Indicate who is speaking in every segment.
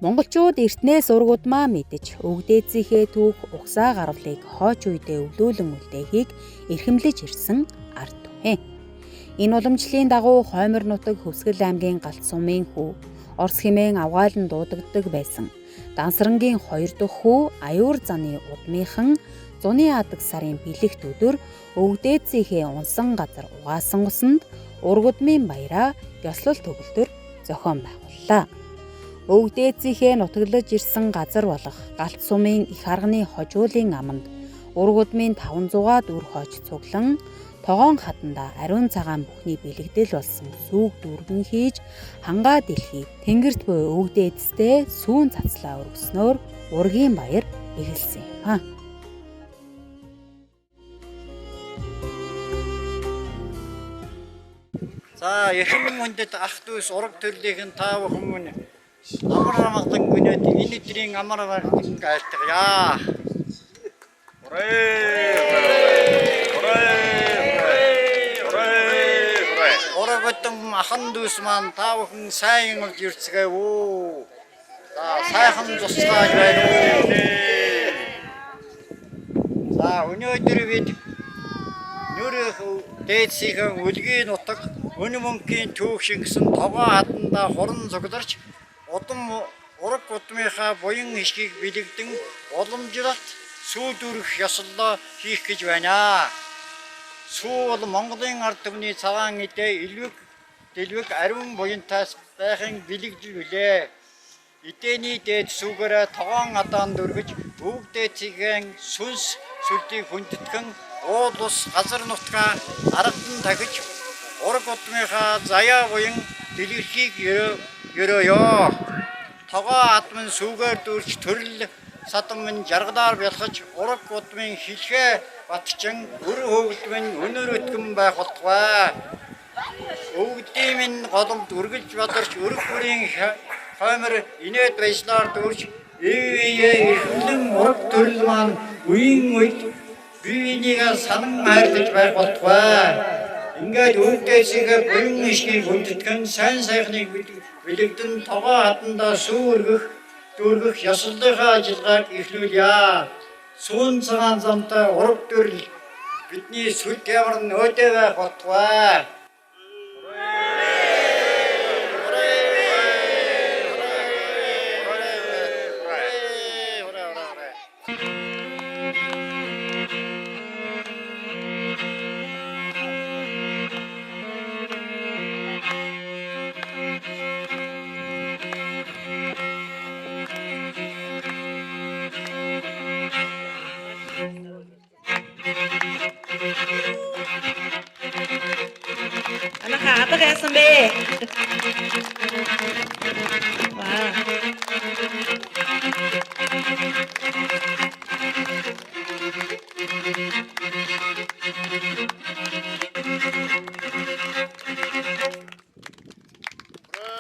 Speaker 1: Монголчууд эртнээс ургуудмаа мэдэж өвгдээцийнхээ түүх угсаа гарвалыг хойч үедээ өвлүүлэн үлдээхийг эрхэмлэж ирсэн ард түмэн. Энэ уламжлалын дагуу Хоймор нутаг Хөвсгөл аймгийн Галт сумын хүү Орос хэмээн авгаалan дуудагддаг байсан. Дансрангийн 2 дахь хүү Аюур заны удмынхан Зуны адаг сарын бэлэгт өдөр өвгдээцийнхээ унсан газар угаасан усанд ургудмын баяраа ёслол төгөлдөр зохион байгууллаа. Өвгдээцийнхээ нутаглаж ирсэн газар болох Галт сумын их арганы хожуулын аманд ургудмын 500-аад үр хойч цуглан тогоон хатанда ариун цагаан бүхний бэлэгдэл болсон сүүг дүүргэн хийж хангаа дэлхий тэнгэрт буй өвгдээцтэй сүүн цацлаа өргөснөөр ургийн баяр эхэлсэн юм.
Speaker 2: За эрхэм хүндэт ах дүүс ураг төрлийнхэн та бүхэн амар амгалан гүнэд энэ өдрийн амар амгалан айлтгая. Урагтан ахан дүүс маань та бүхэн сайн болж ирцгээе үү. За сайхан тусгаж байна уу. За өнөөдөр бид нүрэх дээдсийн үлгийн нутаг өнө мөнхийн түүх шингэсэн тогоо хатанда хуран цугларч удам ураг удмынхаа буян хишгийг бэлэгдэн уламжлалт сүү дүүрэх ёслолоо хийх гэж байна. Сүү бол Монголын ард түмний цагаан эдээ дэлвэг ариун буянтаас байхын бэлэгдэл билээ. Эдээний дээд сүүгээрээ тогоон адаан дөргиж өвгдээцийн сүнс сүлдийг хүндэтгэн уул ус газар нутгаа аргадан тахиж ураг удмынхаа заяа буян дэлгэрхийг ерөөё. Тогоо атман сүүгээр дүүрч төрөл садан минь жаргалаар бялхаж ураг удмын хилхээ батчин өр хөвгөлмөн өнөр өткөн байх болтугай. Өвгдийн минь голомт үргэлж бадарч өрг бүрийн Хоймор инээд байслаар дүүрч ивээ эрхлэн ураг төрөл маань үеийн үед биенийг санан хайрлаж байх болтугай. Ингээд өвгдээцийнхээ буян хишгийг хүндэтгэн сайн сайхныг бэлэгдэн тогоо хатанда сүү дүүргэх ёслолынхаа ажиллагааг эхлүүлье. Сүүн цагаан замтай ураг төрөл бидний сүд ямар нөөдөө байх болтугай.
Speaker 3: Anak яасан бэ?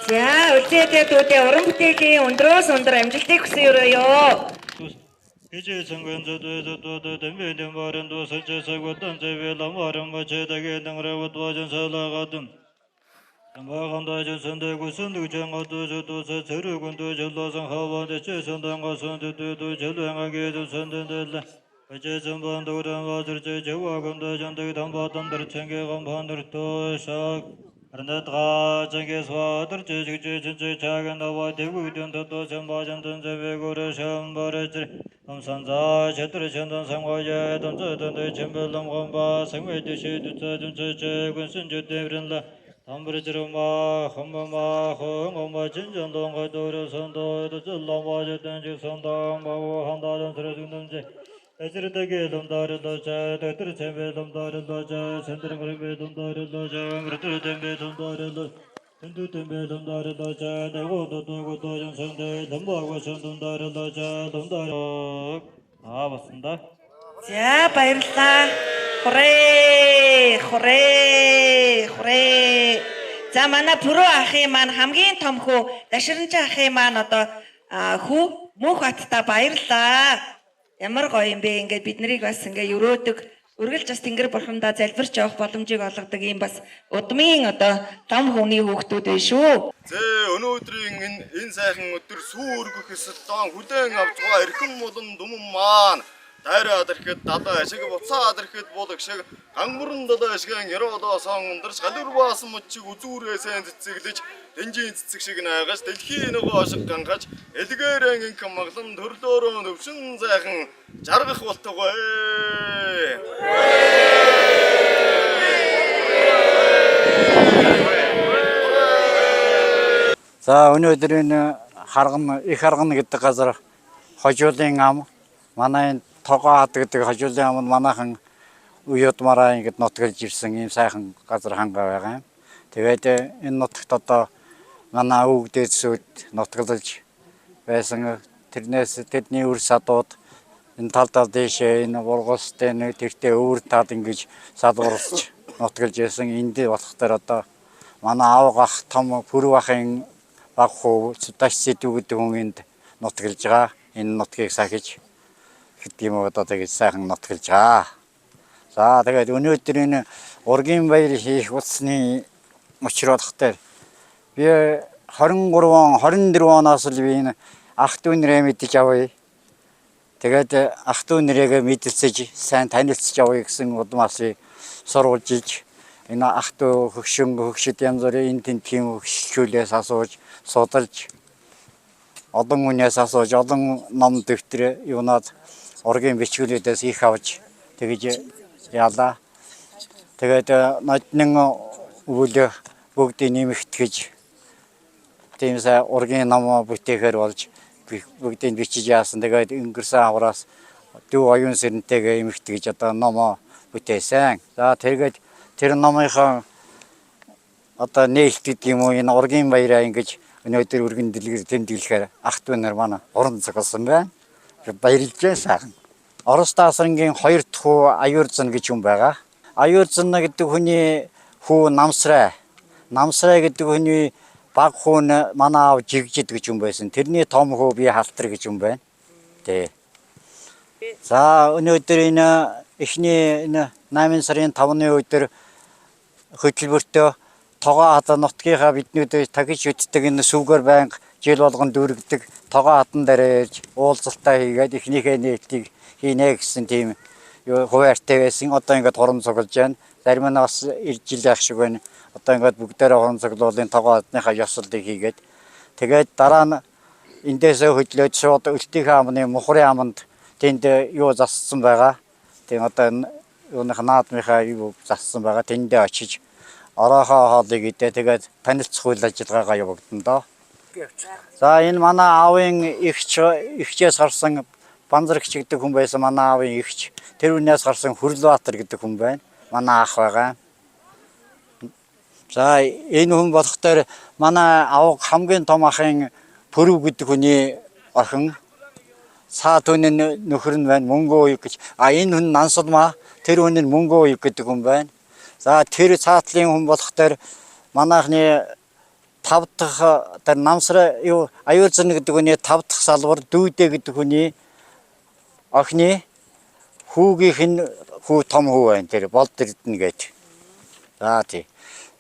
Speaker 3: За, үлдээтэй дүүдээ уран бүтээлийн өндрөөс өндөр амжилтыг хүсье өрөөё.
Speaker 4: 이제 정근저도 덤비는 바른도 설제서고던 제벨라마름 마체다게 등으로 도와준설라가든 담바간도 전선대고 선두정어도 저도 저르군도 절로성 하와데 최선당과 선두도 절로행하게 선든들 어제 전반도랑 와들제 저와군도 전대 담바던들 챙겨간 반들 도sak 아르나트가 정계서 들제 전체 작은 나와 대구던 도 전바전던 제베고를 샴바르지 감산자 제대로 전단 상과에 던져던데 전별람 건바 생외듯이 두자준체 군순주대브른라 담브르지로마 험마마 홍엄마 진전동과 도로선도 절라마저던 주선당 마고 한다던 들어주는지 에즈르다게 dom다르다자 데트르 쳔베 dom다르다자 센드르그르베 dom다르다자 그르트르 쳔베 dom다르다 펜두템베 dom다르다자 내고도도고 도전선데 덤바고 선dom다르다자 dom다르 봤습니다.
Speaker 3: За, баярлалаа. Хүрээ. За, манай Пүрөө ахын маань хамгийн том хүү Даширанжаа ахын маань одоо хүү Мөнх баттаа баярлаа. Ямар гоё юм бэ? Ингээд бид нарыг бас ингээд өрөөдөг, үргэлж бас Тэнгэр бурхандаа залбирч явах боломжийг олгодог юм бас удмын одоо том хүний хүүхдүүд байна шүү.
Speaker 5: Өнөөдрийн энэ сайхан өдөр сүү өргөх эсэл доон хүлээн авч байгаа эрхэм болон дүмэн маань дайраад ирэхэд далай ашиг буцаад ирэхэд булаг шиг гангуран далай ашигэн яруудаасан ундарч галурбаасан мөчиг үзүүрээсээ цэцэглэж дэнжийн цэцэг шиг найгаж дэлхийн нөгөө ашиг гангаж элгээрэн инх маглан төрлөөрөө нөвшин сайхан жаргах болтугай.
Speaker 2: За өнөөдрийн их харгана гэдэг газар хожуулын ам манай тогоо хад гэдэг хожуулын ам нь манайхан уяудмаараа ингэж нутгалж ирсэн ийм сайхан газар хангаа байгаа юм. Тэгээд энэ нутагт одоо манай өвөг дээдсүүд нутгалж байсан тэрнээс тэдний үр садууд энэ талдаа дэшээ энэ бургастай нэг тэртээ өвөр таад ингэж салгуурлаж нутгалж байсан. Энд болохоор одоо манай аав ах том пүрв ахын баг хуу цуташ сэдв гэдэг хүн энд нутгалж байгаа. Энэ нутгийг сахиж гэдэг юм одоо тэгээд сайхан нутгалж байгаа. За тэгээд өнөөдөр энэ ургийн баяр хийх утасны мөчрөөлөхтэй би 23 оноос л би энэ ах дүү нэрээ мэдэж авъя. Тэгээд ах дүү нэрээгээ мэдэлцэж сайн танилцж авъя гэсэн удмаас сурвалж иж энэ ах дүү хөгшөд янз бүрийн энэ тентхийн хөгшүүлээс асууж судалж олон хүнээс асууж олон ном дэвтэр юунаад ургийн бичгүүлүүдээс их авч тэгж яалаа. Тэгээд ноднын өвөл бүгдийг нэмэгтгэж тийм сая ургийн ном бүтээхээр болж бүгдийг бичиж яасан. Тэгээд өнгөрсөн авраас дүү оюун сэрнтэйгээ эмэгтгэж одоо ном бүтээсэн. За тэгээд тэр номынхаа одоо нээлт гэдэг юм уу энэ ургийн баяраа ингэж өнөөдөр өргөн дэлгэр тэмдэглэхээр ах дүү нар манай уран зогссон байна. Баярлжээ сайхан. Орос таасрангийн 2 дахь хүү Аюурзан гэж хүн байгаа. Аюурзан гэдэг хүний хүү Намсрай. Намсрай гэдэг хүний баг хүү нь манай аав Жигжид гэж хүн байсан. Тэрний том хүү би Халтар гэж хүн байна. Тэ. За өнөөдөр энэ эхний энэ 8 сарын 5-ны өдөр хөтөлбөртөө тогоо хад нутгийнхаа биднүүдэд тагиж үтдэг энэ сүвгээр байнга жил болгон дүүргдэг тогоо хатан дээр ирж уулзалтаа хийгээд эхнийхээ нээлтийг хийнэ гэсэн тийм хуваартай байсан. Одоо ингээд хорон цуглаж байна. Зарим нь бас ирж жил яах шиг байна. Одоо ингээд бүгдээрээ хорон цуглуулын тогоо хатныхаа ёслолыг хийгээд тэгээд дараа нь эндээсээ хөдлөөд шууд Өлтийнхээ амны Мухрын аманд тэнд юу зассан байгаа. Тийм одоо юуных наадмынхаа юу зассан байгаа. Тэндээ очиж ороохоо хоолыг идээ тэгээд танилцах үйл ажиллагаагаа явагдана доо. За энэ манай аавын ихчээс гарсан Банзарагч гэдэг хүн байсан манай аавын ихч. Тэр үнээс гарсан Хүрлбаатар гэдэг хүн байна. Манай ах байгаа. За энэ хүн болохдоор манай аав хамгийн том ахын Пүрв гэдэг хүний охин Саа түүний нөхөр нь байна. Мөнгөө уяг гэж. Энэ хүн Нансалмаа. Тэр хүн нь Мөнгөө уяг гэдэг хүн байна. За тэр цаатлын хүн болохдоор манайхны 5 дахь тэр Намсрай юу Аюурзан гэдэг хүний 5 дахь салбар Дүүдэ гэдэг хүний охины хүүгийнх нь хүү том хүү байна. Тэр Болд Эрдэнэ гэж. За тий.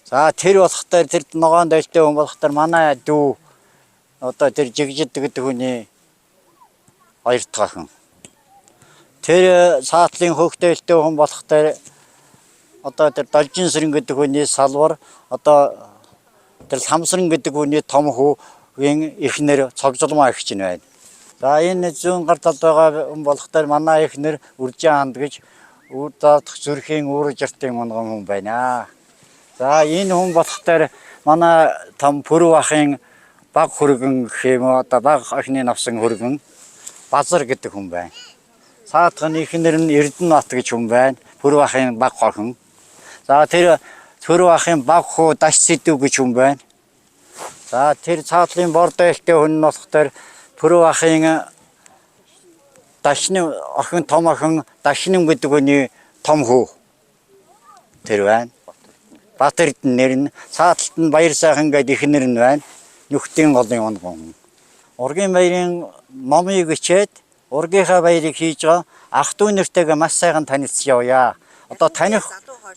Speaker 2: За тэр болохдоор тэр ногоон дайлтай хүн болохдоор манай дүү одоо тэр Жигжид гэдэг хүний 2 дахь охин. Тэр цаатлын хөөхтэйлтэй хүн болохдоор одоо тэр Должин Сэрэн гэдэг хүний салбар одоо тэр Самсран гэдэг хүний том хүүгийн эхнэр Цогжолмоо ихч нь байна. За энэ зүүн гар талд байгаа хүн болохдоор манай эхнэр Үржин ханд гэж үр даадах зүрхийн үүр жартын хүн байна. За энэ хүн болохдоор манай том Пүрв ахын баг хөргөн гэх юм уу одоо баг охины навсан хөргөн Базар гэдэг хүн байна. Цаадхын эхнэр нь Эрдэнэбат гэж хүн байна. Пүрв ахын баг охин. За тэр Пүрв ахын баг хүү Даш Сэдв гэж хүн байна. За тэр цаатлын бордойлтой хүн нь болохоор Пүрв ахын Дашны охин том охин Дашным гэдэг хүний том хүү. Тэр байна. Баатар Эрдэнэ нэр нь цааталт нь Баяр сайхан гэдэг эхнэр нь байна. Нүхтийн голын онгон. ургийн баярын номыг ичээд ургийнхаа баярыг хийж байгаа ах дүү нэртэйгээ маш сайхан танилцж явъя. Одоо таних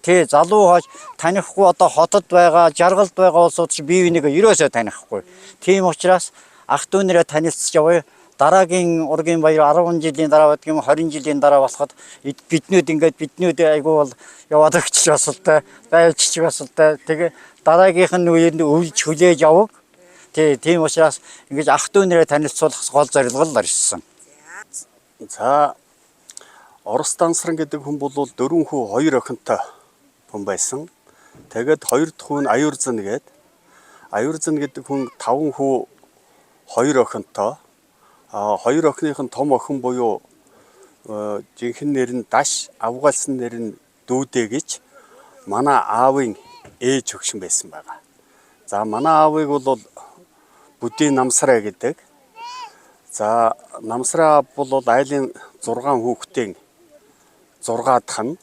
Speaker 2: тий залуу хойш танихгүй одоо хотод байгаа, жаргалд байгаа улсууд ч бие биенийг ерөөсөө танихгүй. Тийм учраас ах дүү нэрээ танилцж явъя. Дараагийн ургийн баяр 10 жилийн дараа гэдэг юм 20 жилийн дараа болоход биднүүд айгүй бол яваад өгч басалтай, байлж басалтай. Тэгээ дараагийнх нь үеинд өвлж хүлээж яваг. Тийм учраас ингэж ах дүү нэрээ танилцуулах гол зорилго л ирсэн.
Speaker 6: За Орос Дансран гэдэг хүн бол 4 хүү 2 охинтой хүн байсан. Тэгээд 2 дахь хүн Аюурзан гэдэг. Аюурзан гэдэг хүн 5 хүү 2 охинтой. 2 охиных нь том охин буюу жинхэнэ нэр нь Даш, авгаалсан нэр нь Дүүдэ гэж манай аавын ээж хөгшин байсан байгаа. За манай аавыг бол Бүдийн Намсраа гэдэг. За Намсраа бол айлын 6 хүүхдийн 6 дахь нь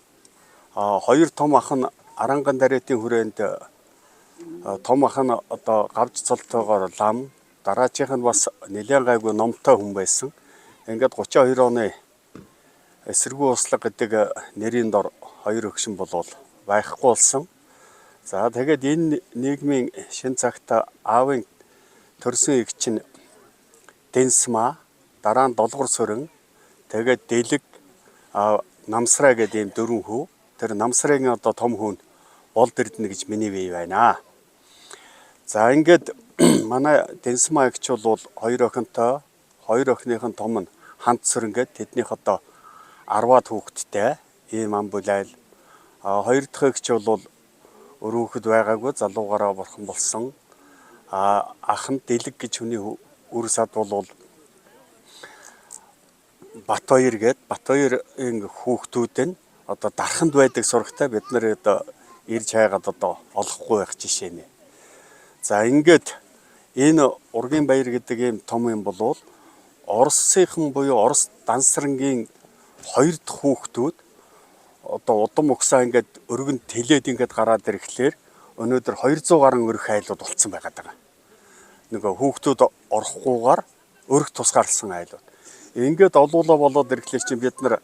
Speaker 6: 2 том ах нь Аранган дараатын хүрээнд том ах нь одоо гавж цолтойгоор лам, дараачих нь бас нэлээд гайгүй номтой хүн байсан. Ингээд 32 оны эсэргүү услаг гэдэг нэрийн дор 2 хөгшин болвол байхгүй болсон. За тэгээд энэ нийгмийн шин цагт аавын төрсөн эгч нь Дэнсма, дараа нь Долгор Сөрөн, тэгээд Дэлэг, Намсраа гэдэг ийм 4 хүү. Тэр Намсрын одоо том хүн Болд Эрдэнэ гэж миний бие байна. За ингээд манай Дэнсма эгч бол 2 охинтой, 2 охиных нь том нь Хант Сөрөн гэдэг тэднийх одоо 10-аад хүүхэдтэй ийм ам бүлайл. 2 дахь эгч бол өрөөхөд байгаагүй залуугаараа бурхан болсон. Ах нь Дэлэг гэж хүний үр сад бол Батбаяр гээд Батбаярын хүүхдүүд нь одоо дарханд байдаг сурагтай бид нар одоо ирж хайгаад одоо олохгүй байх жишээ нэ. За ингээд энэ ургийн баяр гэдэг ийм том юм болвол Оросынхан буюу Орос Дансрангийн 2 дахь хүүхдүүд одоо удам угсаа ингээд өргөнд тэлээд ингээд гараад ирэхлээр өнөөдөр 200 гаруй өрх айлууд болцсон байгаад байгаа. Нөгөө хүүхдүүд орохгүйгээр өрх тусгаарлсан айлууд. Ингээд олуулаа болоод ирэхлээр чинь бид нар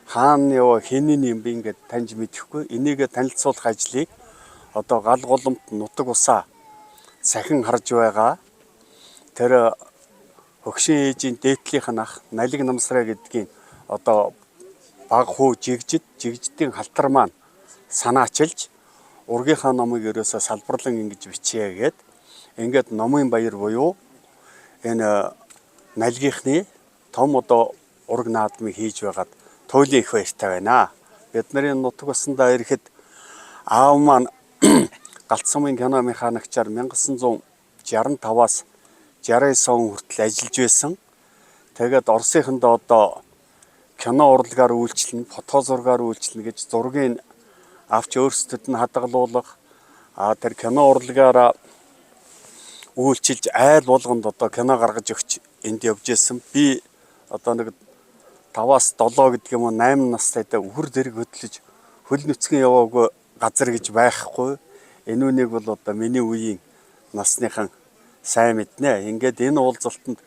Speaker 6: хаана яваа хинийн юм би ингээд таньж мэдэхгүй энийгээ танилцуулах ажлыг одоо гал голомт нутаг усаа сахин харж байгаа. Тэр хөгшин ээжийн дээдлийнх нь ах Налиг Намсраа гэдгийн одоо баг хүү жигждийн халтар маань санаачилж ургийнхаа номыг ерөөсө салбарлан ингэж бичье гээд ингээд номын баяр буюу энэ налгийнхны том одоо ураг наадмыг хийж байгаад туйлын их баяртай байна. Бидний нутаг усандаа ирэхэд аав маань Галцсамын кино механикчаар 1965-аас 69 он хүртэл ажиллаж байсан. Тэгээд Оросынхондоо одоо кино урлагаар үйлчлэн, фото зургаар үйлчлэн гэж зургийг авч өөрсдөд нь хадгалуулах тэр кино урлагаараа үйлчилж айл болгонд одоо кино гаргаж өгч энд явж исэн. Би одоо нэг 5-аас 7 гэдэг юм уу 8 настайдаа үхэр зэрэг хөдлөж хөл нүцгэн яваагүй газар гэж байхгүй. Энэ үнийг бол одоо миний үеийн насныхан сайн мэднэ. Ингээд энэ уулзалтанд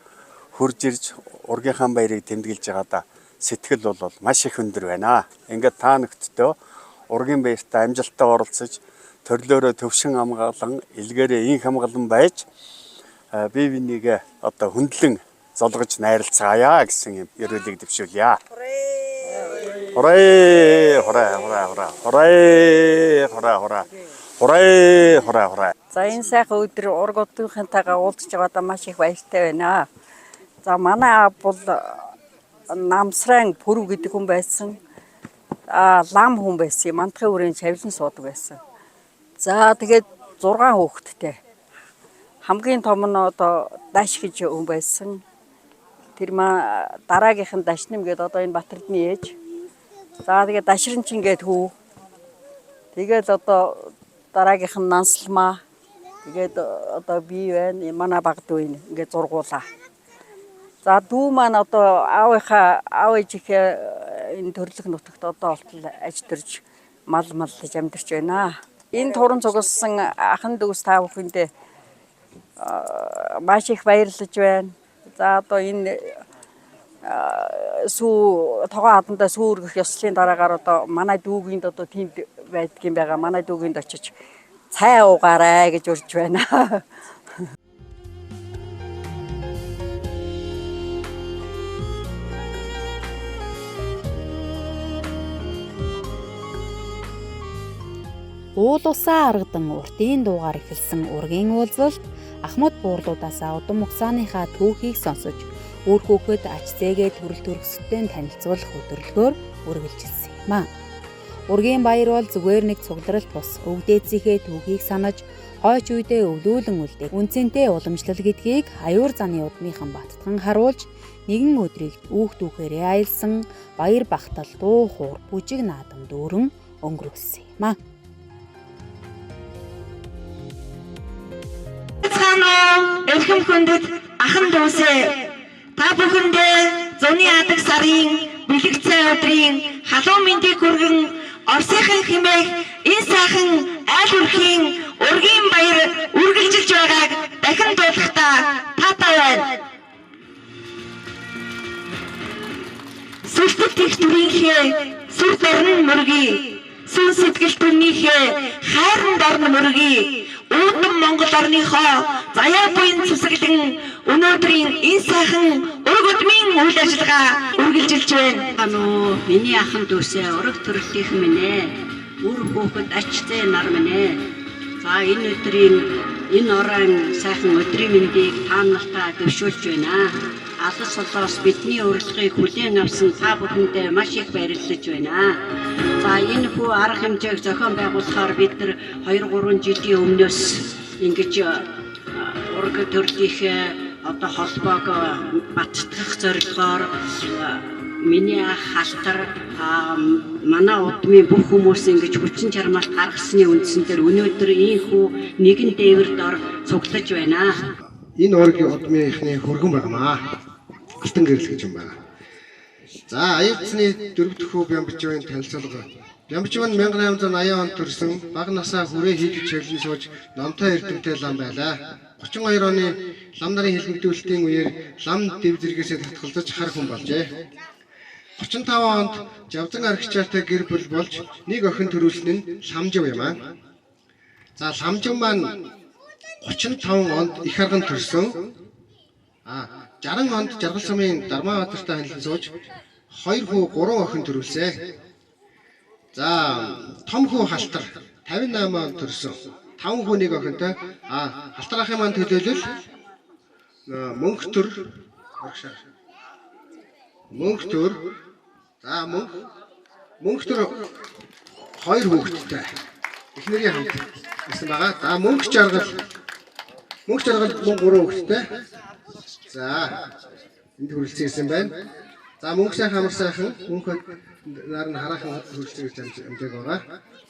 Speaker 6: хурж ирж ургийнхаа баярыг тэмдэглэж байгаадаа сэтгэл бол маш их өндөр байна. Ингээд та нэгтдөө ургийн баяртаа амжилттай оролцож төрлөөрөө төвшин хамгаалан илгээрээ инх хамгаалан байж бие бинийгээ одоо хөндлөн золгож найралцгаая гэсэн юм ерөөлийг дэвшүүлье. Хураа хураа.
Speaker 7: За энэ сайхан өдөр ургуудынхантайгаа уулзж байгаадаа маш их баяртай байна. За манай аав бол Намсран Пүрв гэдэг хүн байсан. Лам хүн байсан. Мантахын үрийн чавлан суудаг байсан. За тэгээд 6 хүүхэдтэй. Хамгийн том нь одоо Даш гэж хүн байсан. Тэр дараагийнх нь Дашним гэдэг одоо энэ Батэрдны ээж. За тэгээд Дашринчин гэдэг хүү. Тэгээд одоо дараагийнх нь Нанслмаа. Тэгээд одоо би байна. Манай баг дүү ингээд зургуулаа. За дүү маань одоо аав ээжийнхээ энэ төрлөх нутагт одоо болтол ажтэрж мал маллаж амьдарч байна. Энэ туран цугласан ахын дүүс та бүхэндээ маш их баярлаж байна. За одоо энэ сүү тогоо хадандаа сүү өргөх ёслолын дараагаар одоо манай дүүгийнд одоо тийнд байдгийн байгаа. Манай дүүгийнд очиж цай уугаарай гэж урьж байна.
Speaker 1: Уул усаа аргадан уртын дуугаар эхэлсэн ургийн уулзалт Ахмад буурлуудаасаа удам хугацааныхаа түүхийг сонсож үр хүүхэд ач зээгээ төрөл төрөстэй танилцуулах өдөрлөгөөр үргэлжилсэн юм а. Ургийн баяр бол зүгээр нэг цугларалт бус өвд ээжийнхээ түүхийг санаж хойч үедээ өвлүүлэн үлдээх үнцэнтэй уламжлал гэдгийг аюур заны удмынхан баттган харуулж нэгэн өдрийг үүх дүүхээрээ аялсан баяр багтал дуу хуур бүжиг наадам дүүрэн өнгөрүүлсэн юм а.
Speaker 3: Эрхэм хүндэт ахан дүүсээ та бүхэндээ зуны адаг сарын бэлэг цай өдрийн халуун мэндийг хүргэн Орсынхын хэмээх энэ сайхан айл өрхийн ургийн баяр үргэлжилж байгааг дахин дуулахдаа таатай байна. Сүлтөт их дүрийнхээ сүр дорн мөргий сүн сэтгэл төрнийхээ хайран дорн мөргий үүдэн Монгол орныхоо заяа буян цэвсэглэн өнөөдрийн энэ сайхан ураг өдмийн үйл ажиллагаа үргэлжилж байна.
Speaker 8: Миний ахын дүүсээ ураг төрлийнхэн минь ээ. Үр хүүхэд ач зээ нар минь ээ. За энэ өдрийн энэ орон сайхан өдрийн мэндийг та нартай дэвшүүлж байна. Алс солоос бидний урилгыг хүлээн авсан та бүхэндээ маш их баярлаж байна. За энэ хүү арга хэмжээг зохион байгуулахаар бид нар 2-3 жилийн өмнөөс ингэж ураг төрлийнхээ одоо холбоог баттгах зорилгоор миний ах халтар манай удмын бүх хүмүүс ингэж хүчин чармаалт гаргасны үндсэн дээр өнөөдөр ийхүү нэгэн дээвэр дор цуглаж байна.
Speaker 9: Энэ ургийн удмынхны хөргөн байгамаа. Алтан гэрэл гэж юм байна. За аюулцны 4 дахь хүү Бямбживын танилцуулга. Бямбжив нь 1880 онд төрсэн бага насаа хүрээ хийгч чиглэн сууж номтой эрдэмтэй лам байлаа. 32 оны лам нарын хэлбэгдүүлэлтийн үеэр лам дэв зэрэгээсээ татгалзаж хар хүн болжээ. 35 онд Жавзан архичаартай гэр бүл болж нэг охин төрүүлсэн нь Ламжив юм аа. За Ламжив маань 35 онд их арган төрсөн. 60 онд Жаргал сумын Дармаабаатартай ханилан сууж 2 хүү 3 охин төрүүлсэн. За том хүү халтар 58 онд төрсөн. 5 хүү 1 охинтой. Халтар ахын маань төлөөлөл мөнх төр. За мөнх төр 2 хүүхэдтэй. Эхнэрийн хамт гэсэн байгаа. За мөнх жаргал мөн 3 хүүхэдтэй. За энд хүрэлцэн ирсэн байна. За мөнгө сайхан амар сайхан мөнхөд нар нь хараахан хүрэлцэн ирж амжааг байгаа.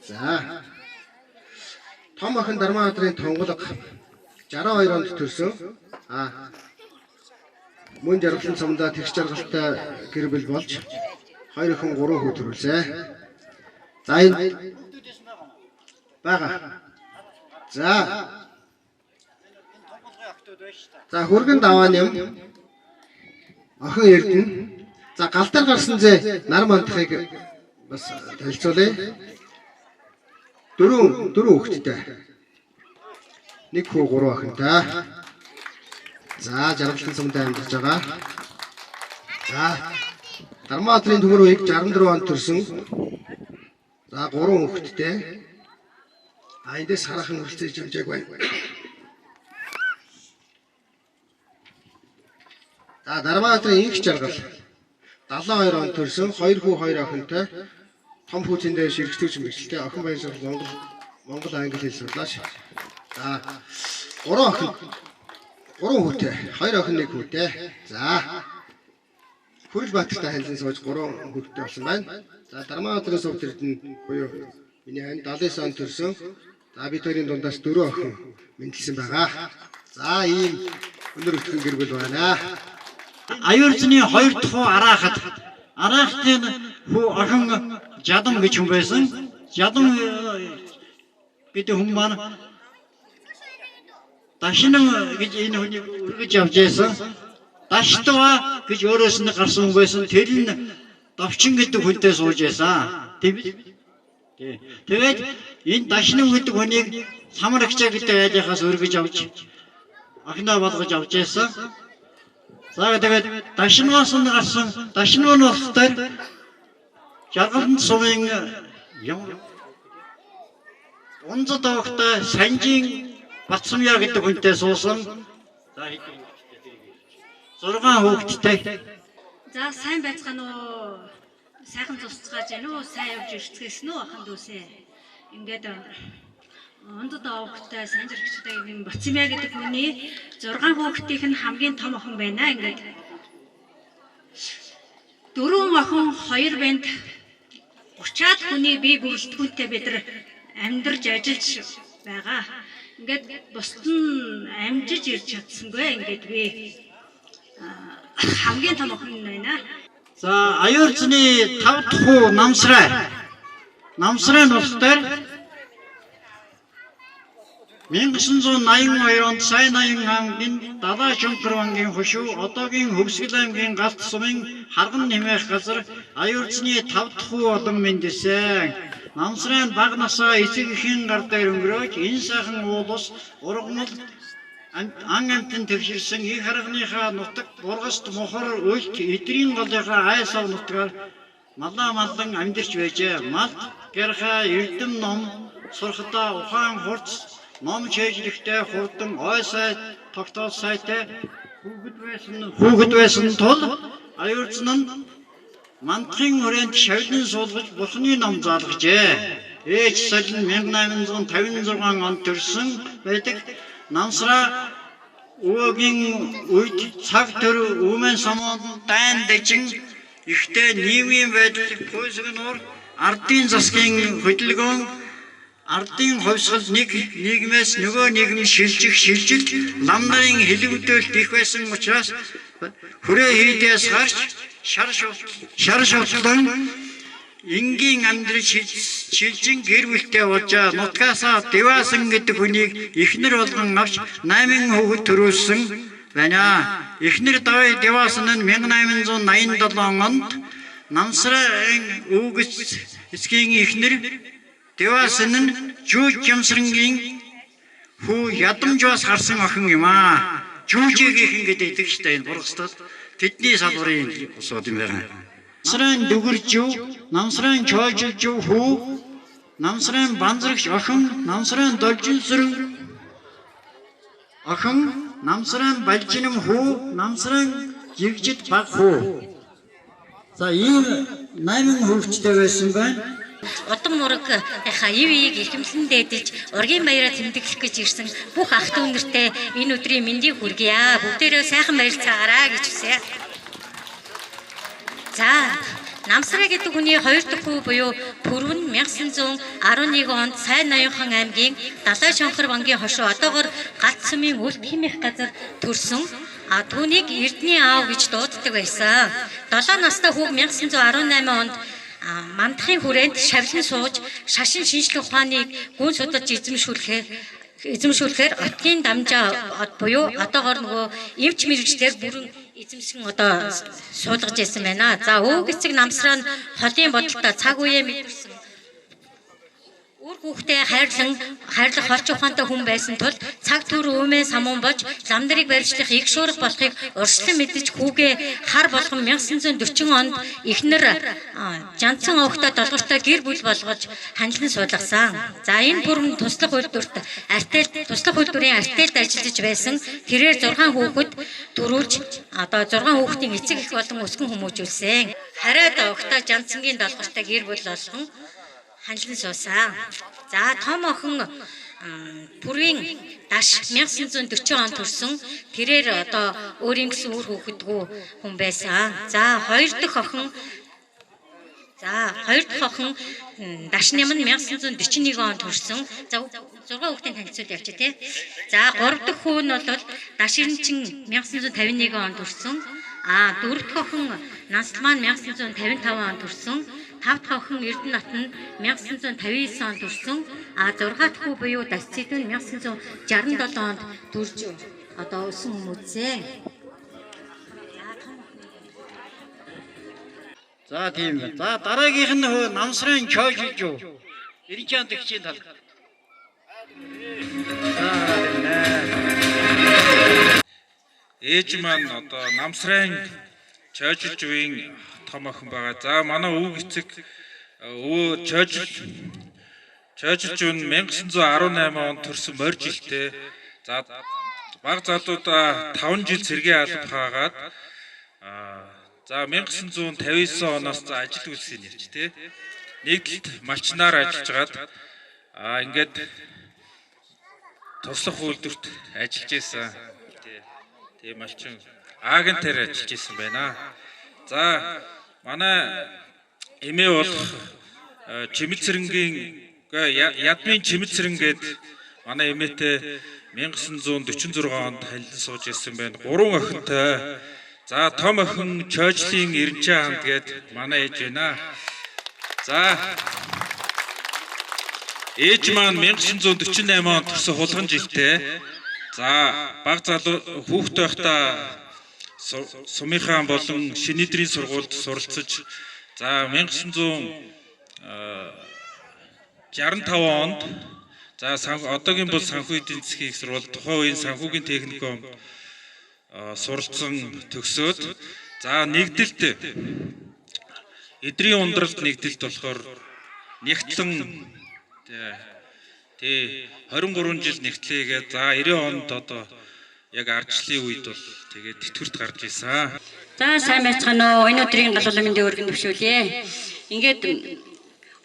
Speaker 9: За том охин Дармаабаатарын Тонголго 62 онд төрсөн. Мөн жаргалын сумдаа тэгш жаргалтай гэр бүл болж 2 охин 3 хүү төрүүлсэн. За энэ бага. За хөргөн даваан юм. Охин эрдэнэ. За галтар гарсан зэ нар мандахыг бас танилцуулъя. 4 хүүхэдтэй. 1 хүү 3 охинтой. За жаргалын сумдаа амьдарч байгаа. За Дармаабаатарын төмөр үеиг 64 онд төрсөн. За 3 хүүхэдтэй. Эндээс хараахан хүрэлцэж амжааг байна. За Дармаабаатарын инх жаргал 72 онд төрсөн 2 хүү 2 охинтой. Том хүүцэндээ ширхтүүч мэрэгчлээ охин баяр сургууль Монгол англи хэл сурлаач. За 3 охин 3 хүүтэй 2 охин 1 хүүтэй. За Хүрэлбаатартай ханилан сууж 3 хүүтэй болсон байна. За Дармаабаатарын сувд эрдэнэ буюу миний хань 79 онд төрсөн. За бид хоёрын дундаас 4 охин мэндэлсэн байгаа. За ийм өнөр өтгөн гэр бүл байна.
Speaker 10: Аюурзны 2 дахь хуу араахтын хүү охин Жадам гэж хүн байсан. Жадам гэдэг хүн маань Дашинан гэж энэ хүний үргэж явж байсан. Даштва гэж өөрөөс нь гарсан хүн байсан. Тэр нь Давчин гэдэг хүнтэй сууж байсан. Тийм биз? Тэгээд энэ Дашнам гэдэг хүнийг самар агчаа гэдэг айлынхаас өргөж авч ахнаа болгож авч яасан. За тэгээд Дашнамаас нь гарсан Дашнам нь болохоор Жаргаланд сувын Унзад авахтай Санжийн Батсамяа гэдэг хүнтэй суусан. За 6 хүүхэдтэй.
Speaker 11: За сайн байцгаана уу? Сайхан зусцгааж байна уу? Сайн явж ирцгээсэн үү ахын дүүсээ? Ингээд Унзад авахтай Санжирагчтай юм Батсамяа гэдэг хүний 6 хүүхдийнх нь хамгийн том охин байна. Ингээд 4 охин 2 банд 30-аад хүний бие бүрэлдэхүүнтэй бид нар амьдарч ажиллаж байгаа. Ингээд бусд нь амжиж ирж чадсангүй. Ингээд би хамгийн том охин байна.
Speaker 10: За аюурцны 5 дахь хүү Намсрай. Намсрай нь болохоор 1982 онд Сайн аян аймгийн Далай Шөнхөр бангийн хөшөө одоогийн Хөвсгөл аймгийн Галт сумын Харган нэмэх газар аюурцны 5 дахь хүү олон мэндэлсэн. Намсрай нь бага насаа эцэг эхийн гар дээр өнгөрөөж энэ сайхан уулус ургамал ан амтэн төвширсэн их харганыхаа нутаг бургаст мохор үлт эдрийн голынхаа айсав нутгаар малаа малдан амьдарч байжээ. Мал гэрхаа эрдэм ном сурхтаа ухаан хурц ном чэжлэгтэй хурдан ой сайт тогтоол сайтай хүүхэд байсан тул аюурцн нь мантхын хүрээнд шавлын суулгаж бурхны ном заалгажээ. Ээж солин 1856 онд төрсөн байдаг. Намсраа өвөгийн үед цаг төр өмнө самууд дайн дэжин ихтэй нийгмийн байдал хөөсгөнөр ардын засгийн хөдөлгөөн ардын хувьсгал нэг нийгмээс нөгөө нийгэм шилжилт лам нарын хэлэгдэлт их байсан учраас хүрээ хийдээс гарч шар шавтлан энгийн амьдрал шилжин гэр бүлтэй болжаа. Нутгаасаа Деваасан гэдэг хүнийг эхнэр болгон авч 8 хүүхэд төрүүлсэн байна. Эхнэр Давай Деваасан нь 1887 онд Намсрайн өвгөц эсгийн эхнэр Деваасан нь Жүүж Ямсрангийн хүү Ядамжаас гарсан охин юм аа. Жүүжигийн гэдэг идэг штэ энэ бургастал тэдний салбарын усууд юм байна. Намсрайн дүгэржүү, Намсрайн чоожилжүү хүү, Намсрайн банзрагч охин, Намсрайн должинсрэн охин, Намсрайн балжинам хүү, Намсрайн жигжид баг хүү. За ийм 8 хүүхэдтэй байсан байна.
Speaker 11: Удам мураг хаявыг эрхэмлэн дээдэж ургийн баяраа тэмдэглэх гэж ирсэн бүх ах дүү нартай энэ өдрийн мэндийг хүргье. Бүгдээрээ сайхан баярлцаагаараа гэж хүсье. За Намсрай гэдэг хүний 2 дахь хүү буюу Пүрвэн 1911 онд Сайн ноёнхон аймгийн Далай Шөнхөр бангийн хошуу одоогоор Галт сумын үлд химих газар төрсөн. Түүнийг Эрдний аав гэж дууддаг байсан. 7 настай хүүг 1918 онд мандахын хүрээнд шавлан сууж шашин шинжлэх ухааныг гүн судалж эзэмшүүлэхээр отгийн дамжаа буюу одоогоор нөгөө эвч мэрэгчлэр бүрэн эзэмшин одоо суулгаж байсан байна. За өвгөцөг Намсраа нь холын бодолтой цаг үеэ мэдэрсэн. Үр хүүхдээ хайрлах хорч ухаантай хүн байсан тул цаг түр өвмэн самуун бож лам нарыг барьжлах их шуурга болохыг урьдчилан мэдэж хүүгээ хар болгон 1940 онд эхнэр Жанцсан овогтой долгортой гэр бүл болгож ханилан суулгасан. За энэ бүрэн туслах үйлдвэрийн артельд ажиллаж байсан. Тэрээр 6 хүүхэд төрүүлж одоо 6 хүүхдийн эцэг их болон өсгөн хүмүүжүүлсэн. Хараад овогтой Жанцсангийн долгортой гэр бүл болгон ханилан суусан. За том охин Пүрвийн Даш 1940 онд төрсөн. Тэрээр одоо өөрийн гэсэн үр хүүхэдгүй хүн байсан. За 2 дахь охин Дашнам нь 1941 онд төрсөн. За 6 хүүхдийн танилцуул явчих тий. За 3 дахь хүү нь бол Даширнчин 1951 онд төрсөн. 4 дахь охин Насалман 1955 онд төрсөн. 5 дахь охин Эрдэнэт нь 1959 онд төрсөн. 6 дахь хүү буюу Дасцэдэн 1967 онд төрж одоо өсөн хүмүүжээ.
Speaker 10: За тийм байна. За дараагийнх нь намсрын чойжиж юу. 90 он төгсгийн тал.
Speaker 12: Ээж маань одоо намсрын чойжилж үеийн том охин байгаа. За манай өвөг эцэг өвөө чойжилж үн 1918 онд төрсөн морь жилтэй. За баг залуудаа 5 жил цэргийн алба хаагаад за 1959 оноос за ажил үйлсийн явж тий. Нэгдэлт малчнаар ажиллаж гаад ингээд туслах үйлдвэрт ажиллаж байсан. Тийм малчин агентээр ажиллаж байсан байна. За манай эмээ бол Чимэлцэрэнгийн ядмын Чимэлцэрэн гээд манай эмээтэй 1946 онд халилан сууж ирсэн байна. 3 охинтой. За том охин Чойжлийн 90 хамт гээд манай ээж байна. За ээж маань 1948 онд төрсөн хулган жилтэй. За баг залуу хүүхдтэй байхдаа сумынхаа болон шинэдрийн сургуульд суралцж за 1965 онд за одоогийн бол санхүү эдийн засгийн сургууль тухайн үеийн санхүүгийн техникум суралцсан төгсөөд за нэгдэлт эдрийн ундралд нэгдэлт болохоор нэгтлэн тий 23 жил нэгтлээгээд за 90 онд одоо яг ардчлалын үед бол тэгээд тэтгэврт гарч ирсэн.
Speaker 11: За сайн байцгаана уу. Энэ өдрийн галуулын мэндийг өргөн төвшүүлье. Ингээд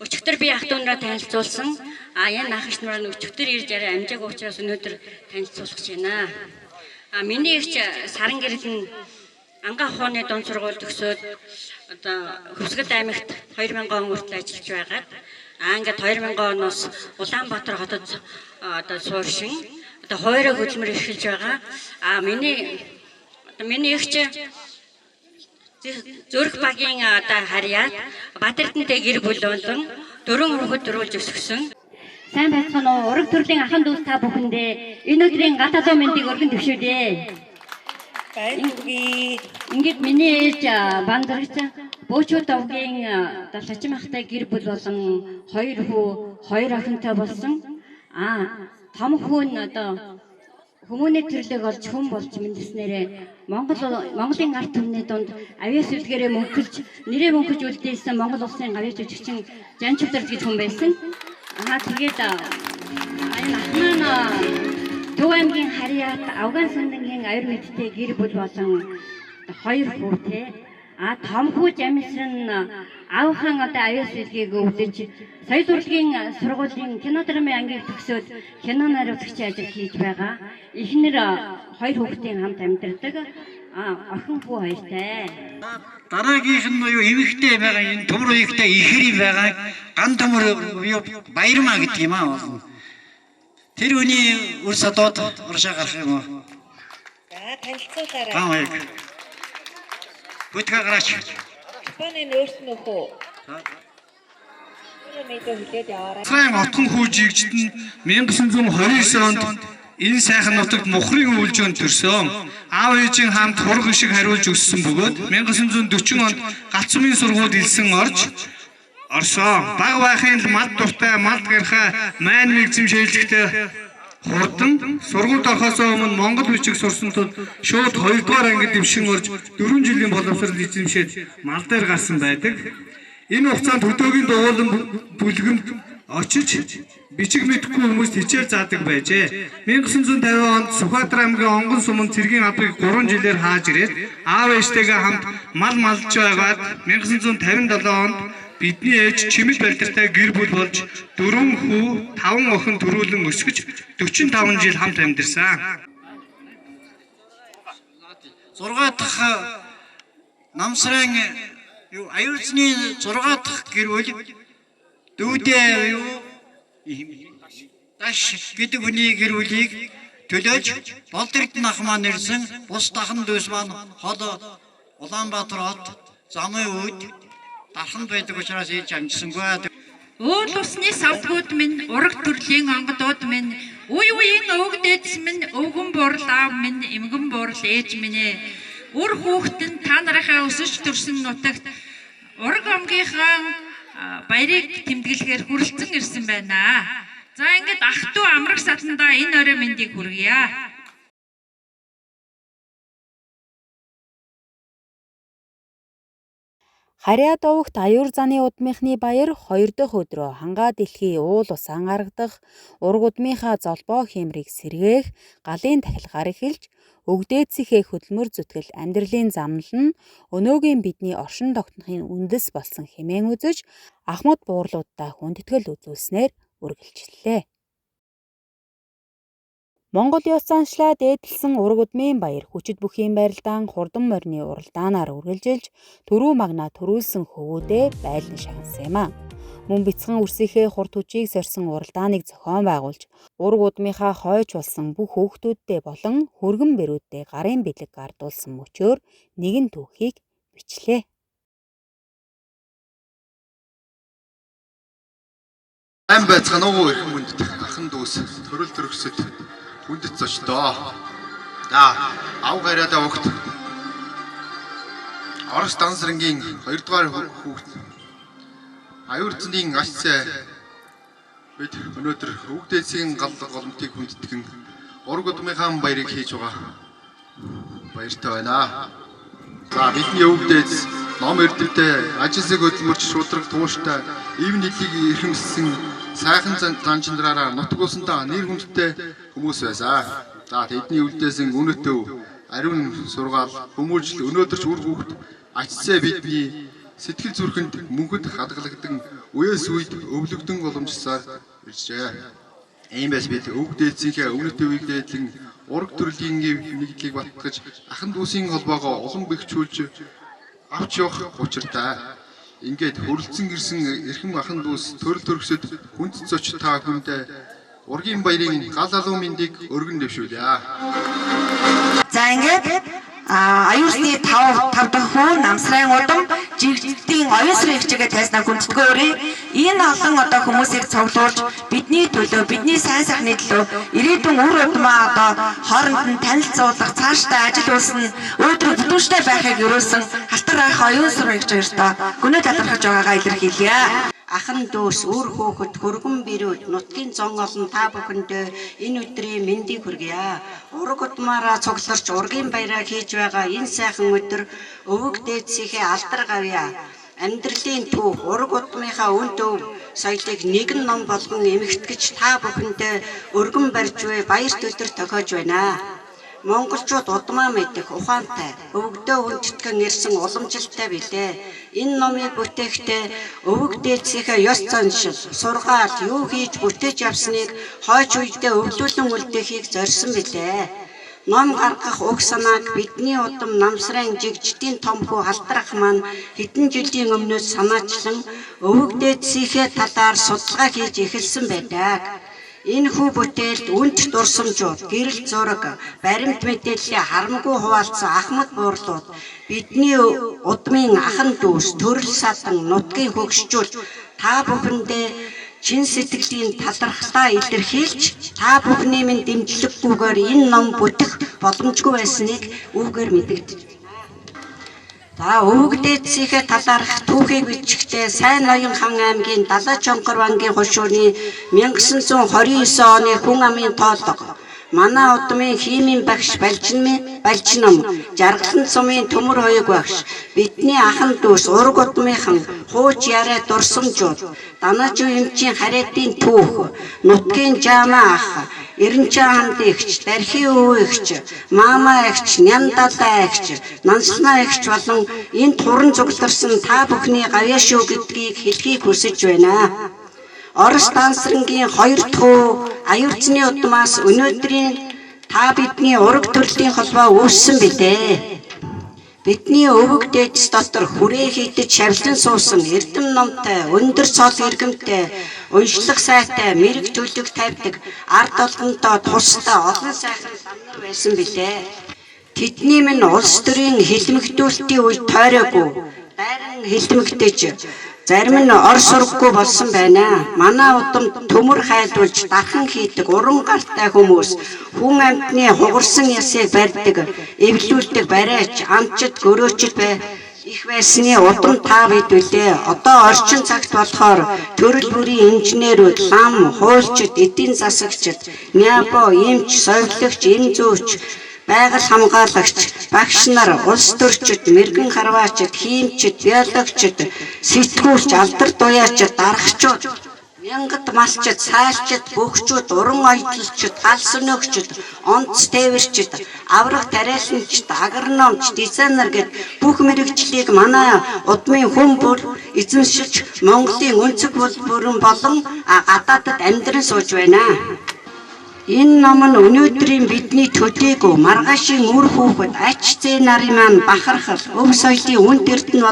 Speaker 11: өчигдөр би ах дүүнрээ танилцуулсан. Энэ ах иш нар өчигдөр ирж арай амжаагүй учраас өнөөдөр танилцуулах гэж байна. Миний ихч Саран гэрэл нь Ангаа ухааны дунд сургууль төгсөөд одоо Хөвсгөл аймагт 2000 он хүртэл ажиллаж байгаад ингээд 2000 оноос Улаанбаатар хотод одоо сууршин одоо хойроо хөдөлмөр эрхэлж байгаа. Миний ихч Зүрх багийн одоо харьяат Батэрдэнтэй гэр бүл болон 4 хүүхэд төрүүлж өсгсөн. Сайн байцгаана уу. Ураг төрлийн ахын дүүс та бүхэндээ энэ өдрийн гадаадын мэндийг өргөн төвшүүлье. Ингээд миний ээж бандарч Бөөчүүд овгийн лачим ахтай гэр бүл болон 2 хүү 2 охинтой болсон. Том хүн одоо хүмүүний төрлөг олж хүн болж мэндснээрээ Монголын ард түмний дунд авиас үлгээрээ мөнхөлж нэрээ мөнхөж үлдээсэн Монгол улсын авиас жүжигчин Жанчвдард гэж хүн байсан. Тэгээд энэ ахмаа Төв аймгийн харьяат Авган сандангийн аюур мэдтэй гэр бүл болон 2 хүүтэй. Том хүү Жамсран аавхан одоо авиас үлгийг өвдөж соёл урлагийн сургуулийн кинодрамын ангийг төгсөөд кино найруулагчийн ажил хийж байгаа. Эхнэр 2 хүүхдийн хамт амьдардаг. Охин хүү 2-тай.
Speaker 10: Дараагийнх нь юу эмэгтэй байгаа энэ төмөр үеигтэй ихэр байгаа. Ган төмөр юу баярмаа гэдэг юм аа. Тэр үний үр садууд уршаа гарах юм уу?
Speaker 3: За танилцуулаарай.
Speaker 10: Бүтгэ гараач.
Speaker 3: Японы нөөц нөх үү?
Speaker 13: Сайн отхон хүү жигжтэн 1929 онд энэ сайхан нутагт мухрын үйлжөөнд төрсөн. Аав ээжийн хамт хург шиг хариулж өссөн бөгөөд 1940 онд галцмын сургууль илсэн орсон. Баг байхын мал дуртай, мал гархаа, майн нэгзэм шээлжихтэй хурдан сургуульд орохоос өмнө Монгол бичиг сурсан тул шууд 2 дугаар ангид дэвшин орж 4 жилийн боловсрол эзэмшээд мал дээр гарсан байдаг. Энэ хугацаанд хөдөөгийн дуулан бүлгэнд очиж бичиг мэдэхгүй хүмүүст хичээл заадаг байжээ. 1950 онд Сүхбаатар аймгийн Онгон сумын цэргийн албыг 3 жилээр хааж ирээд аав ээжтэйгээ хамт мал малж байгаад 1957 онд бидний ээж Чимэл Балдиртай гэр бүл болж 4 хүү 5 охин төрүүлэн өсгөж 45 жил хамт амьдарсан.
Speaker 10: 6 дахь намсрын аюулсны 6 дахь гэр бүл дүүдээ юу Даш гэдэг хүний гэр бүлийг төлөөж Балдирдын ах маань ирсэн бус дахын дүүс маань хол Улаанбаатар хот замын үед дарханд байдаг учраас ээж амжсангүй.
Speaker 14: Уул усны савдгууд минь, ураг төрлийн онгодууд минь, үе үеийн өвөг дээдс минь, өвгөн бурал аав минь, эмгэн бурал ээж минь ээ. Үр хүүхдэн та нарынхаа өсөж төрсөн нутагт ураг омгийнхаа баярыг тэмдэглэхээр хүрэлцэн ирсэн байна. За ингээд ах トゥ амраг сатандаа энэ орой мэндийг хүргье.
Speaker 1: Харьяа довогт аюур заны удмынхны баяр 2 дахь өдрөө хангаа дэлхий уул усан гаргадах ураг удмынхаа золбоо хэмрийг сэргээх галын тахилгаар эхэлж өгдөөцийнхээ хөдөлмөр зүтгэл амьдралын замнал нь өнөөгийн бидний оршин тогтнохын үндэс болсон хэмээн үзэж ахмад буурлуудтай хүндэтгэл үзүүлснээр үргэлжлэлээ. Монгол Ёс заншлаа дээдлсэн ураг удмын баяр хүчит бүхийн барилдаан хурдан морины уралдаанаар үргэлжилж төрүү магнаа төрүүлсэн хөвгүүдээ байлан шагнасан юм а. Мөн бяцхан үрсийнхээ хурд хүчийг сорьсон уралдааныг зохион байгуулж ураг удмынхаа хойч болсон бүх хүүхдүүддээ болон хөргөн бэрүүддээ гарын бэлэг гардуулсан мөчөөр нэгэн түүхийг бичлээ.
Speaker 5: Ам байцгаана уу их хүнд ахан дүүс төрөл төрөсөд хүндэт зочдоо. За ав гараада огт Орос дансрангийн 2 дугаар хүүхд аюур зэний ачцаа бид өнөөдөр хүүхдээсийн галлаг голомтыг хүндэтгэн ураг удмынхаа баярыг хийж байгаа. Баяртай байна. За бидний хүүхдээс ном эрдэмтэй ажилсаг хөдөлмөрч шудраг тууштай ив нийлийг ирхэмсэн сайхан занчиндраараа нутаг усандаа нэр хүндтэй хүмүүс байсан. За тэдний үлдээсэн өнөтөв ариун сургаал хүмүүжил өнөөдөр ч үр хүүхд ачцаа бидний сэтгэл зүрхэнд мөнхөд хадгалагдсан үеэс үед өвлөгдөн боломжсаар иржээ. Ийм байс бид өвгдээцийнхээ өнөтөвийг дээдлэн ураг төрлийн нэгдлийг батгаж ахан дүүсийн холбоогоо улам бэхжүүлж авч явах учиртай. Ингээд хөрөлцөн ирсэн эрхэм ахан дүүс төрөл төрөсөд хүнд зоч та хүндээ ургийн баярын гал алуу мэндийг өргөн дэвшүүлье.
Speaker 3: За ингээд аюурсны 5 дахь хүн намсрын удам жигдийн оюун сарын хичээгээ тайснаа хүндэтгэөрээ энэ олон одоо хүмүүсийг цуглуулж бидний төлөө бидний сайн сайхны төлөө ирээдүйн үр удмаа одоо хооронд нь танилцуулах цаашдаа ажил үйлсэн өөдрөг бүтүүштэй байхыг юрөөсөн халтар ах оюун сарын хичээлдээ гүнээ талархаж байгаагаа илэрхийлье.
Speaker 8: Ахан дүүс үр хөөхөд хөргөн бэрүүд нутгийн зон олон та бүхэндээ энэ өдрийн мэндийг хүргье. Ураг удмаараа цугларч ургийн баяраа хийж байгаа энэ сайхан өдөр өвөг дээдсийнхээ алдар гавья. Амьдралын түүх ураг удмынхаа үн төв соёлыг нэгэн ном болгон эмхтгэж та бүхэндээ өргөн барьж буй баярт өдөр тохиож байна. Монголчууд удмаа мэдэх ухаантай, өвгдөө хүндэтгэн ирсэн уламжилтай билээ. Энэ номыг бүтээхдээ өвөг дээдсийнхээ ёс заншил, сургаал юу хийж бүтээж явсныг хойч үедээ өвлүүлэн үлдээхийг зорьсон билээ. Ном гаргах уг санааг бидний удам намсрын жигждийн томхүү халтрах маань хэдэн жилийн өмнөөс санаачлан өвөг дээдсийнхээ талаар судалгаа хийж эхэлсэн байдаг. Энэ хүү бүтээлд үнт дурсамжууд, гэрэл зураг, баримт мэдээллийн харамгүй хуваалцсан ахмад буурлууд бидний удмын ахан дүүс, төрөл садан, нутгийн хөгшчүүд та бүхэндээ чин сэтгэлийн талархлаа илэрхийлж та бүхний минь дэмжлэггүйгээр энэ ном бүтэх боломжгүй байсныг үүгээр мэдэгдэж байна. За өвөг дээдсийнхээ талаарх түүхийг бичихдээ Сайн Ноён хан аймгийн Далай Чонгор бангийн хошууны 1929 оны хүн амын тоолго манай удмын химийн багш Балжином Жаргалан сумын төмөр хоёуг багш бидний ахан дүүс ураг удмынхан хууч яриа дурсамжууд Данажуу эмчийн харайдын түүх нутгийн жамаа ах Эренчаа ханд эгч, Дархи өвөө эгч, Маама эгч, Няндалаа эгч, Нанснаа эгч болон энэ туран цугларсан та бүхний гавьяа шүү гэдгийг хэлхийг хүсэж байна. Орос дансрангийн 2 дахь аюур зэний удмаас өнөөдрийн та бидний ураг төрлийн холбоо үүссэн билээ. Бидний өвөг дээдс дотор хүрээ хийдэж шавлан суусан эрдэм номтой, өндөр цол иргэмтэй, уншлах сайтай, мэрэг төлөв тавьдаг, ард олонтоо тустай олон сайхан ламнар байсан билээ. Тэдний минь улс төрийн хилмигдүүлэлтийн үед тойроогүй, дайран хилмигдэж, зарим нь ор сургахгүй болсон байна. Манай удам төмөр хайлуулж дархан хийдэг уран гартай хүмүүс хүн амьтны хугарсан ясыг барьдаг, эвлүүлдэг барайч, амчид, гөрөөчд их байсны удам тав хэдвүлээ. Одоо орчин цагт болохоор төрөл бүрийн инженерүүд, лам, хуульчид, эдийн засагчид, нябо, эмч, совилогч, эм зөөч, байгаль хамгаалагч, багш нар, улс төрчид, мэргэн харваачид, хиймчид, биологчид, сэтгүүлч, алдар дуяачид, дарагчид, мянгад малчид, сайлчид, бөхчүүд, уран оёдлолчид, галс өнөөгчид, онц тээвэрчид, аврах тариаланчид, агрономч, дизайнер гэд бүх мэрэгчлийг манай удмын хүн бүр эзэмшиж Монголын өнцөг бүрэн болон гадаадад амьдран сууж байна. Энэ ном нь өнөөдрийн бидний төдийгүй маргаашийн үр хүүхэд ач зээ нарын маань бахархал, өв соёлын үн эрдэнэ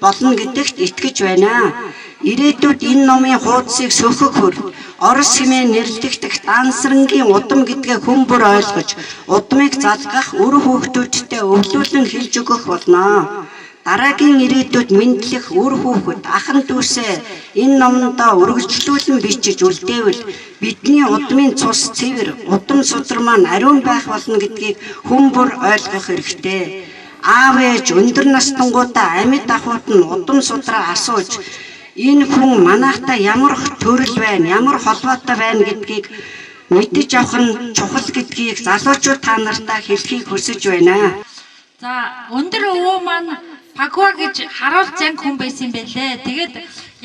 Speaker 8: болно гэдэгт итгэж байна. Ирээдүйд энэ номын хуудсыг сөхөх хөр, Орос хэмээн нэрлэгдэх Дансрангийн удам гэдгээ хүн бүр ойлгож, удмыг залгах үр хүүхдүүдтэй өвлүүлэн хэлж өгөх болно. Дараагийн ирээдүйд мэдлэх үр хүүхэд ахын дүүсээ энэ номдоо үргэлжлүүлэн бичиж үлдээвэл бидний удмын цус цэвэр, удам судар маань ариун байх болно гэдгийг хүн бүр ойлгох хэрэгтэй. Аав ээж өндөр настангуудаа амьд ахуйд нь удам судраа асууж энэ хүн манайхтай ямар төрөл байна, ямар холбоотой байна гэдгийг мэдэж авах нь чухал гэдгийг залуучууд та нартаа хэлхийг хүсэж байна.
Speaker 14: За өндөр өвөө маань Пагва гэж харуул занг хүн байсан байлээ. Тэгээд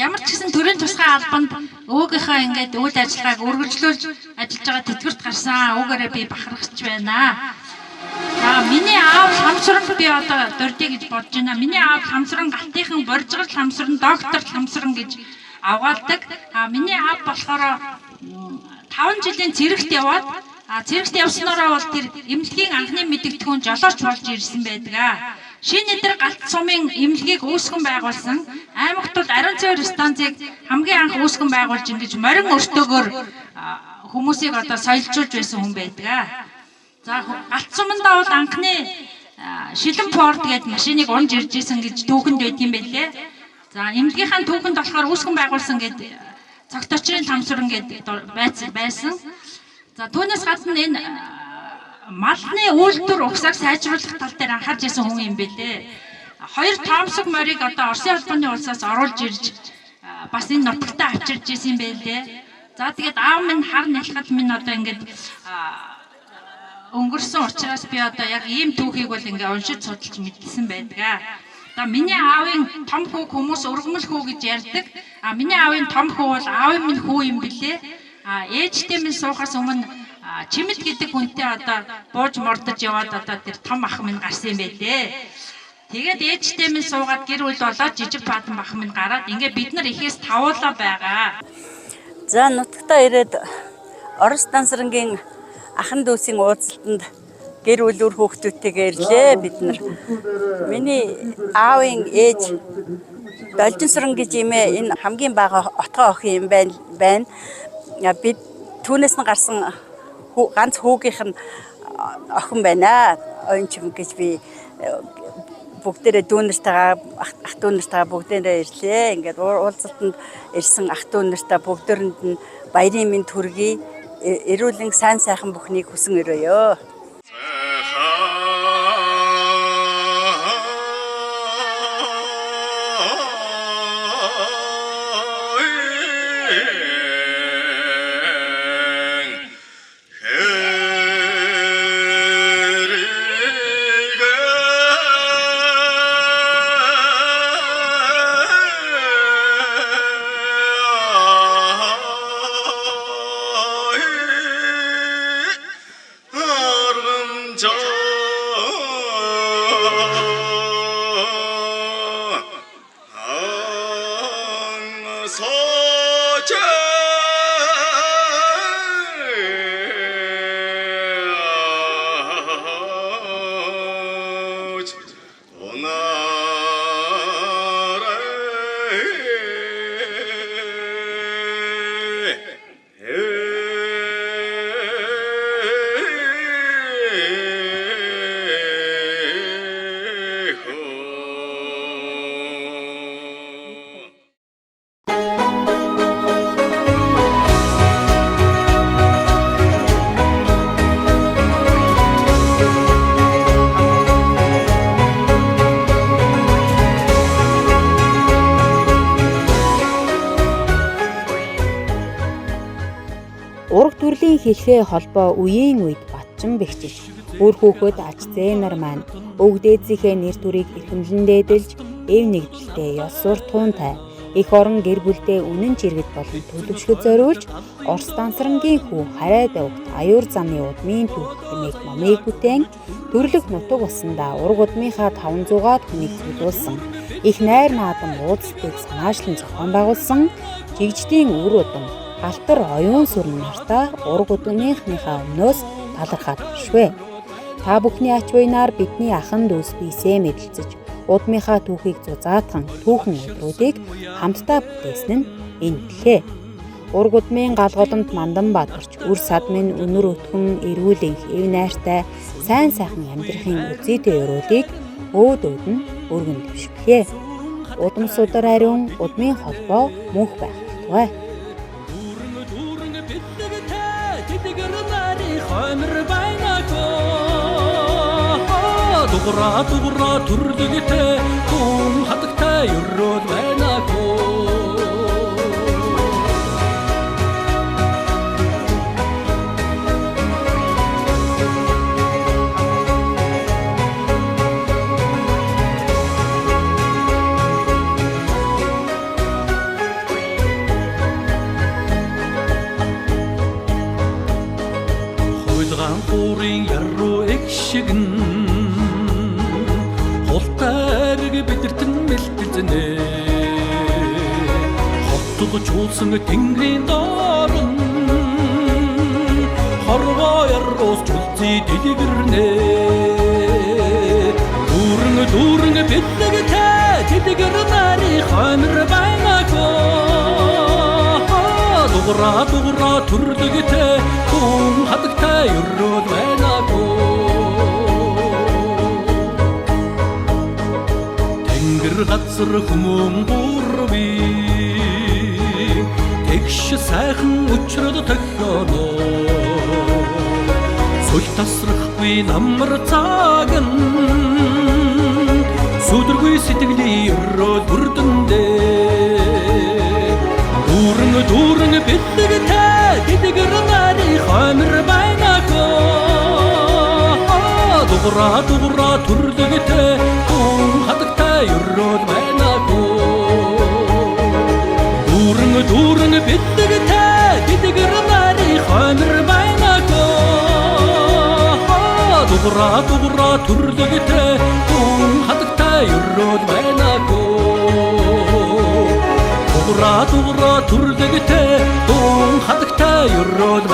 Speaker 14: ямар ч гэсэн төрийн тусгай албанд өвгийнхөө ингээд үйл ажиллагааг үргэлжлүүлж ажиллаж байгаа тэтгэврт гарсан өвгөрөө би бахархаж байна. За миний аав Ламсран би одоо дурдъя гэж бодож байна. Миний аав Ламсран галтынхан боржгал Ламсран доктор Ламсран гэж авгаалдаг. Миний аав болохоор 5 жилийн цэрэгт яваад цэрэгт явснараа бол тэр эмнэлгийн анхны мэдэгдэхүүн жолооч болж ирсэн байдаг. Шинэ өдөр галт сумын эмнэлгийг үүсгэн байгуулсан Аймагтууд ариун цэвэр станцыг хамгийн анх үүсгэн байгуулж ингэж морин өртөөгөөр хүмүүсийг одоо соёлжуулж байсан хүн байдаг. За галт сумандаа бол анхны шилэн порт гэдэг машиныг унж ирж исэн гэж түүхэнд байт юм байлээ. За эмнэлгийнхаа түүхэнд болохоор үүсгэн байгуулсан гэдэг цогточрын Ламсран гэдэг байсан. За түүнээс гадна энэ малны үйлдвэр угсааг сайжруулах тал дээр анхаарч ирсэн хүн юм байлээ. 2 томсог морийг одоо Оросын албаны улсаас оруулж ирж бас энэ нутагтаа авчирж ирсэн юм байлээ. За тэгээд аав минь хар нялхад минь одоо ингээд өнгөрсөн учраас би одоо яг ийм түүхийг бол ингээ уншиж судалж мэдсэн байдаг. Одоо миний аавын том хүү хүмүүс ургамал хүү гэж ярьдаг. Миний аавын том хүү бол аавын минь хүү юм билээ. Ээжтэй минь суухаас өмнө Чимэд гэдэг хүнтэй одоо бууж мордож яваад одоо тэр том ах минь гарсан юм байлээ. Тэгээд ээжтэй минь суугаад гэр бүл болоод жижиг баатан ах минь гараад ингээ бид нар ихээс тавуулаа байгаа.
Speaker 7: За нутагтаа ирээд Орос Дансрангийн ахын дүүсийн уулзалтанд гэр бүл үр хүүхдүүдтэйгээ ирлээ бид нар. Миний аавын ээж Должинсран гэж имээ энэ хамгийн бага отгоо охин юм байна. Бид түүнээс нь гарсан ганц хүүгийнх нь охин байна. Оюнчим гэж би бүгдээрээ дүүнэртэйгээ ах дүүнэртэйгээ бүгдээрээ ирлээ. Ингээд уулзалтанд ирсэн ах дүүнэртэй бүгдөөрэнд нь баярын мэнд төргий, эрүүлэн сайн сайхан бүхнийг хүсэн өрөөё.
Speaker 1: төрлийн хэлхээ холбоо үеийн үед батчин бэхжиж бүр хүүхэд аж зээ нар маань өвөг дээдсийнхээ нэр төрийг эрхэмлэн дээдэлж эв нэгдэлтэй ёс суртахуунтай их орон гэр бүлдээ үнэн чиргэд болон төлөвшгөд зориулж Орос дансрангийн хүү харай давхт аюур замын удмын түүх хэмээх номыг бүтээн төрлөх нутаг усандаа ураг удмынхаа 500-аад хүнийг цуглуулсан их найр наадам уудсдыг санаачлан зохион байгуулсан жигждийн үр удам алтар оюун сүрэн нартаа ураг удмынхныхаа өмнөөс талархаад швэ. Та бүхний ач буйнаар бидний ахан дүүс бийсээ мэдлцэж удмынхаа түүхийг зузаатхан түүхэн өдрүүдийг хамтдаа бүтээсэн нь энэ дэлхээ. Ураг удмын галголомт мандан бадарч үр садмын өнөр өтгөн эрүүлэнх эв найртай сайн сайхан амьдрахын үзийдээ өрөөлийг өөд нь өргөн дэвшгэлээ. Удам судар ариун удмын холбоо мөнх байх болтугай.
Speaker 15: Дугра төрлөгтэй хүн хатагтай өрөөд байнаako Хойлган бүрийн яруу экшигэн Холтайрыг бидэртэн мэлтэлзэнэ Хоттуг чуулсан тэнгэрийн доорн Хорвоо ярроос чулций дэлгэрнэ Дүүрэн биднэгтэй дэлгэр нари хоймор байнаako Дугра төрлөгтэй хүн хатагтай өрөөд байнаako Газар хүмүүн бүрви тэгш сайхан өчрөд тохионо Сүл тасрахгүй намар цаган Сүдэргүй сэтгэлийн өрөөд бүрдэндээ Дүүрэн биднэгтэй дэлгэр нари хоймор байнаako Дугра төрлөгтэй хүн хатагтай өрөөд байнаako Дүүрэн биднэгтэй дэлгэр нари хоймор байнаako Дугра төрлөгтэй хүн хатагтай өрөөд байнаako Дугра төрлөгтэй хүн хатагтай өрөөд